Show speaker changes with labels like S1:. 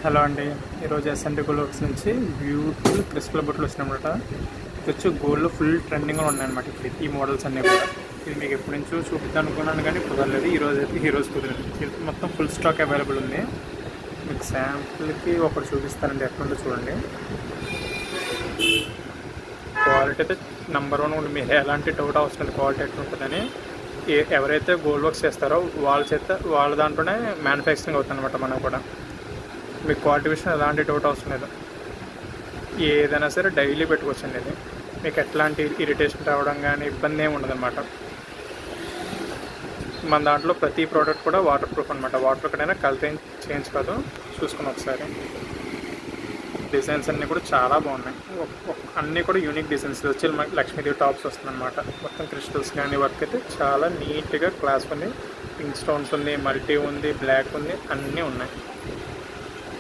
S1: Hello అండి. ఈరోజు SNT gold works నుంచి బ్యూటిఫుల్ క్రిస్టల్ బుట్టలు వచ్చినాయన్నమాట. ఇది వచ్చి గోల్డ్లో ఫుల్ ట్రెండింగ్లో ఉన్నాయన్నమాట. ఇప్పుడు ఈ మోడల్స్ అన్నీ కూడా ఇది మీకు ఎప్పటి నుంచో చూపిద్దాం అనుకున్నాను కానీ కుదరలేదు. ఈరోజు కుదిరింది. ఇది మొత్తం ఫుల్ స్టాక్ అవైలబుల్ ఉంది. మీకు శాంపుల్కి ఒకటి చూపిస్తానండి, ఎట్లుందో చూడండి. క్వాలిటీ అయితే నెంబర్ 1 ఉంటుంది. మీరు ఎలాంటి డౌట్ అవసరం లేదు క్వాలిటీ ఎట్లుంటుందని. ఎవరైతే గోల్డ్ వర్క్స్ చేస్తారో వాళ్ళ దాంట్లోనే మ్యానుఫ్యాక్చరింగ్ అవుతుంది అనమాట. మనకు కూడా మీకు క్వాలిటీ విషయం ఎలాంటి డౌట్ అవసరం లేదు. ఏదైనా సరే డైలీ పెట్టుకోవచ్చండి. ఇది మీకు ఎట్లాంటి ఇరిటేషన్ రావడం కానీ ఇబ్బంది ఏమి ఉండదు అనమాట. మన దాంట్లో ప్రతి ప్రోడక్ట్ కూడా వాటర్ ప్రూఫ్ అనమాట. వాటర్ ఎక్కడైనా కల్తీ చేంజ్ కాదు. చూసుకుని ఒకసారి డిజైన్స్ అన్నీ కూడా చాలా బాగున్నాయి. అన్నీ కూడా యూనిక్ డిజైన్స్. వచ్చి లక్ష్మీదేవి టాప్స్ వస్తుందన్నమాట. మొత్తం క్రిస్టల్స్ కానీ వర్క్ అయితే చాలా నీట్గా క్లాస్ ఉంది. పింక్ స్టోన్స్ ఉంది, మల్టీ ఉంది, బ్లాక్ ఉంది, అన్నీ ఉన్నాయి.